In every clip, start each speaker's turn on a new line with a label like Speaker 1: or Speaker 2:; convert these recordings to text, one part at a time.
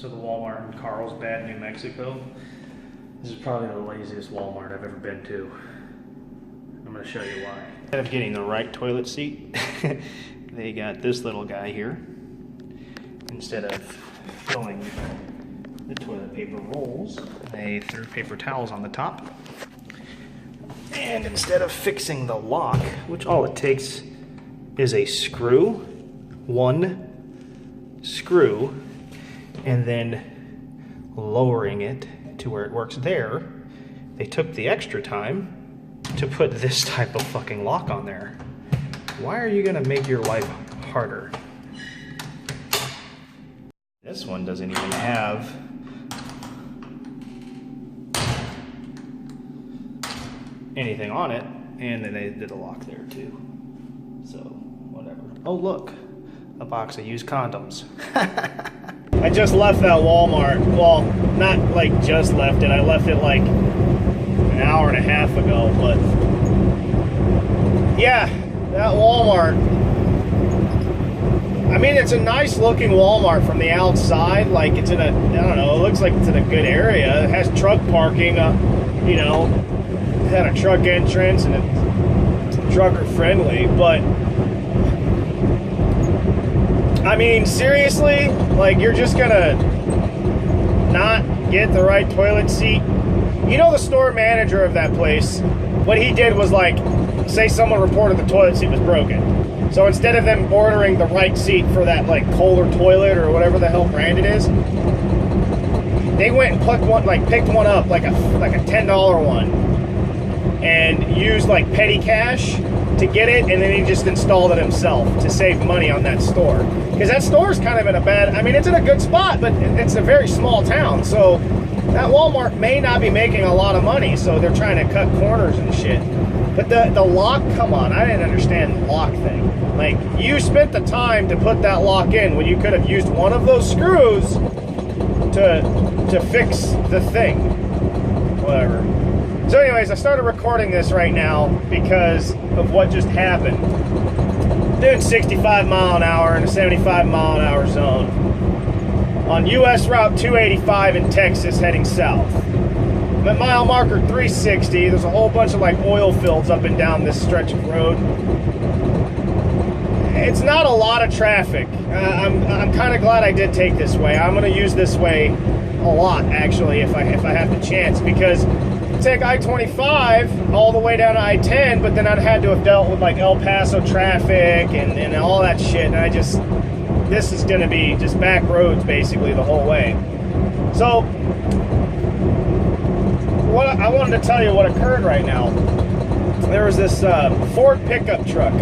Speaker 1: To the Walmart in Carlsbad, New Mexico. This is probably the laziest Walmart I've ever been to. I'm going to show you why. Instead of getting the right toilet seat, they got this little guy here. Instead of filling the toilet paper rolls, they threw paper towels on the top. And instead of fixing the lock, which all it takes is a screw, one screw, and then lowering it to where it works there, they took the extra time to put this type of fucking lock on there. Why are you gonna make your life harder? This one doesn't even have anything on it, and then they did a lock there too. So, whatever. Oh look, a box of used condoms. I just left that Walmart. Well, not like just left it. I left it like an hour and a half ago, but yeah, that Walmart. I mean, it's a nice looking Walmart from the outside. Like it's in a, I don't know, it looks like it's in a good area. It has truck parking, you know, it had a truck entrance and it's trucker friendly, but I mean, seriously, like you're just gonna not get the right toilet seat? You know, the store manager of that place, what he did was like, say someone reported the toilet seat was broken. So instead of them ordering the right seat for that like Kohler toilet or whatever the hell brand it is, they went and picked one up, like a $10 one, and used like petty cash to get it, and then he just installed it himself to save money on that store. Because that store is kind of in a bad, I mean, it's in a good spot, but it's a very small town, so that Walmart may not be making a lot of money, so they're trying to cut corners and shit. But the lock, come on, I didn't understand the lock thing. Like, you spent the time to put that lock in when you could have used one of those screws to fix the thing. Whatever. So anyways, I started recording this right now because of what just happened. Doing 65 mile an hour in a 75 mile an hour zone on US Route 285 in Texas heading south. I'm at mile marker 360. There's a whole bunch of like oil fields up and down this stretch of road. It's not a lot of traffic. I'm kind of glad I did take this way. I'm going to use this way a lot actually if I have the chance, because take I-25 all the way down to I-10, but then I'd had to have dealt with like El Paso traffic and all that shit, and this is going to be just back roads basically the whole way. So what I wanted to tell you what occurred right now. There was this Ford pickup truck,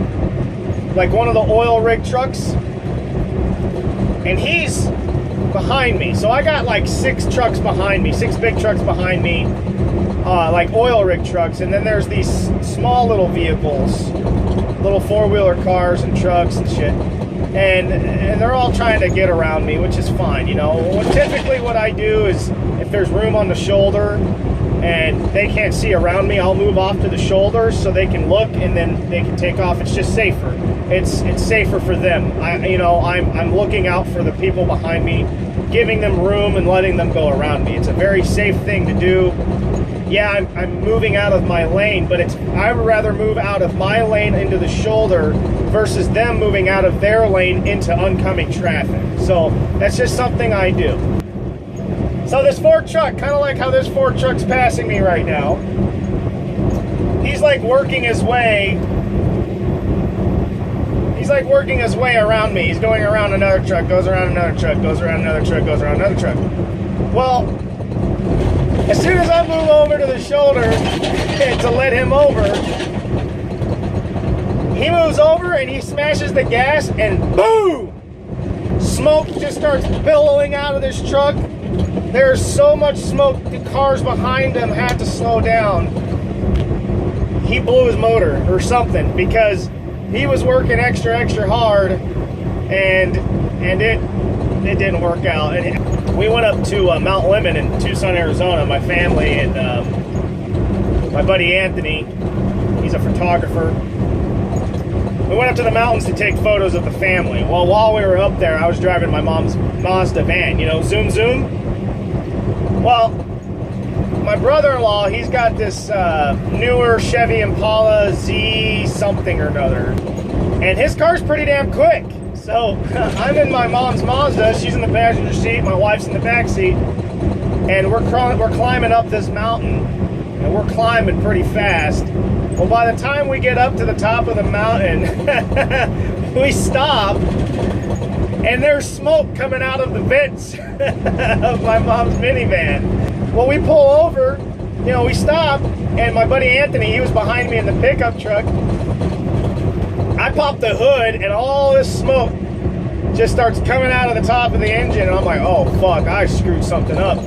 Speaker 1: like one of the oil rig trucks, and he's behind me. So I got like 6 trucks behind me, 6 big trucks behind me, like oil rig trucks, and then there's these small little vehicles, little 4-wheeler cars and trucks and shit, and they're all trying to get around me, which is fine, you know. Typically what I do is if there's room on the shoulder and they can't see around me, I'll move off to the shoulder so they can look and then they can take off. It's just safer. It's safer for them. I'm looking out for the people behind me, giving them room and letting them go around me. It's a very safe thing to do. Yeah, I'm moving out of my lane, but I would rather move out of my lane into the shoulder versus them moving out of their lane into oncoming traffic. So that's just something I do. So this Ford truck, kind of like how this Ford truck's passing me right now, he's like working his way around me. He's going around another truck, goes around another truck, goes around another truck, goes around another truck. Well, as soon as I move over to the shoulder to let him over, he moves over and he smashes the gas and boom! Smoke just starts billowing out of this truck. There's so much smoke, the cars behind him had to slow down. He blew his motor or something because he was working extra hard and it didn't work out. And we went up to Mount Lemmon in Tucson, Arizona, my family and my buddy Anthony. He's a photographer. We We went up to the mountains to take photos of the family. Well, while we were up there, I was driving my mom's Mazda van, you know, zoom, zoom. Well, my brother-in-law, he's got this newer Chevy Impala Z something or another. And his car's pretty damn quick. So I'm in my mom's Mazda, she's in the passenger seat, my wife's in the back seat. And we're climbing up this mountain. And we're climbing pretty fast. Well, by the time we get up to the top of the mountain, we stop, and there's smoke coming out of the vents of my mom's minivan. Well, we pull over, you know, we stop, and my buddy Anthony, he was behind me in the pickup truck. I pop the hood, and all this smoke just starts coming out of the top of the engine, and I'm like, oh, fuck, I screwed something up.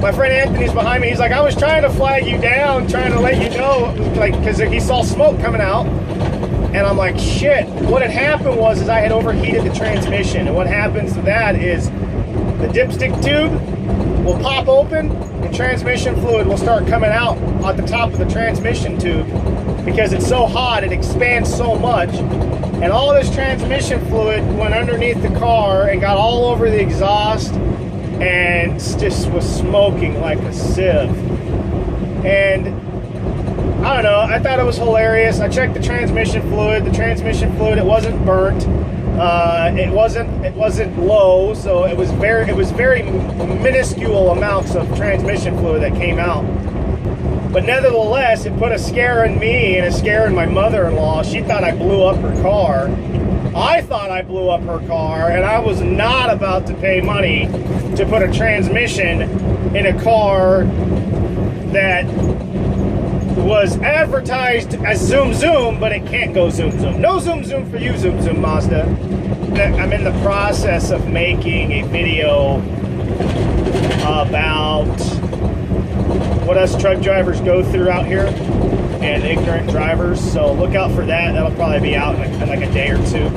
Speaker 1: My friend Anthony's behind me. He's like, I was trying to flag you down, trying to let you know, like, because he saw smoke coming out. And I'm like, shit. What had happened was I had overheated the transmission. And what happens to that is the dipstick tube will pop open and transmission fluid will start coming out at the top of the transmission tube. Because it's so hot, it expands so much. And all this transmission fluid went underneath the car and got all over the exhaust and just was smoking like a sieve. And I don't know, I thought it was hilarious. I checked the transmission fluid. The transmission fluid, it wasn't burnt. It wasn't low, so it was very minuscule amounts of transmission fluid that came out. But nevertheless, it put a scare in me and a scare in my mother-in-law. She thought I blew up her car. I thought I blew up her car, and I was not about to pay money to put a transmission in a car that was advertised as zoom zoom, but it can't go zoom zoom. No zoom zoom for you, zoom zoom Mazda. I'm in the process of making a video about what us truck drivers go through out here and ignorant drivers, so look out for that. That'll probably be out in like a day or two.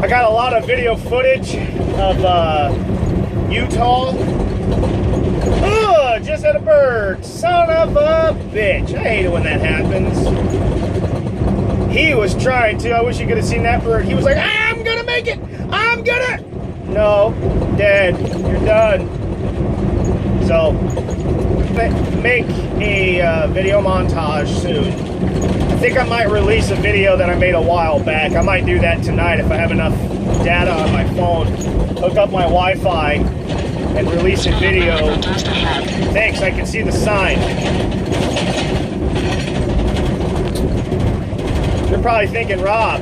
Speaker 1: I got a lot of video footage of Utah. Oh, just had a bird. Son of a bitch. I hate it when that happens. He was trying to. I wish you could have seen that bird. He was like, I'm gonna make it. I'm gonna. No, dead. You're done. So, make a video montage soon. I think I might release a video that I made a while back. I might do that tonight if I have enough data on my phone. Hook up my Wi-Fi and release a video. Thanks, I can see the sign. You're probably thinking, Rob,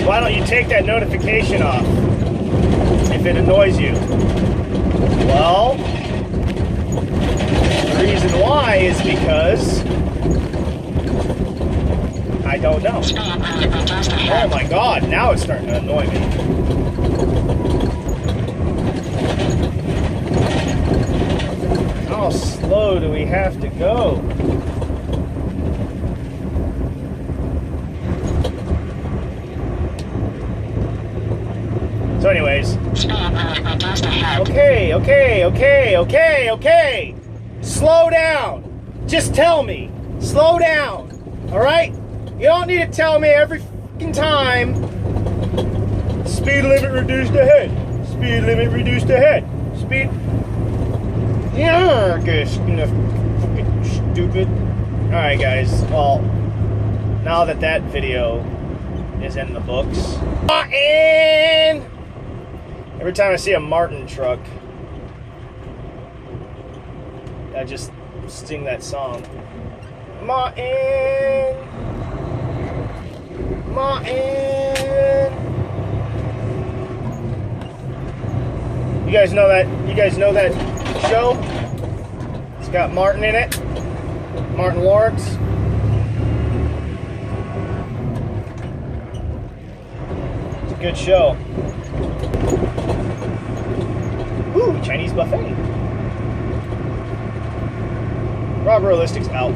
Speaker 1: why don't you take that notification off if it annoys you? Well, the reason why is because I don't know. Oh my God, now it's starting to annoy me. How slow do we have to go? So anyways, okay. Slow down. Just tell me. Slow down. All right? You don't need to tell me every fucking time. Speed limit reduced ahead. Speed limit reduced ahead. Speed. Yeah, guess fucking stupid. All right, guys. Well, now that video is in the books, and every time I see a Martin truck, I just sing that song. Martin. You guys know that? You guys know that show? It's got Martin in it. Martin Lawrence. It's a good show. Ooh, Chinese buffet. Rob Realistic's out.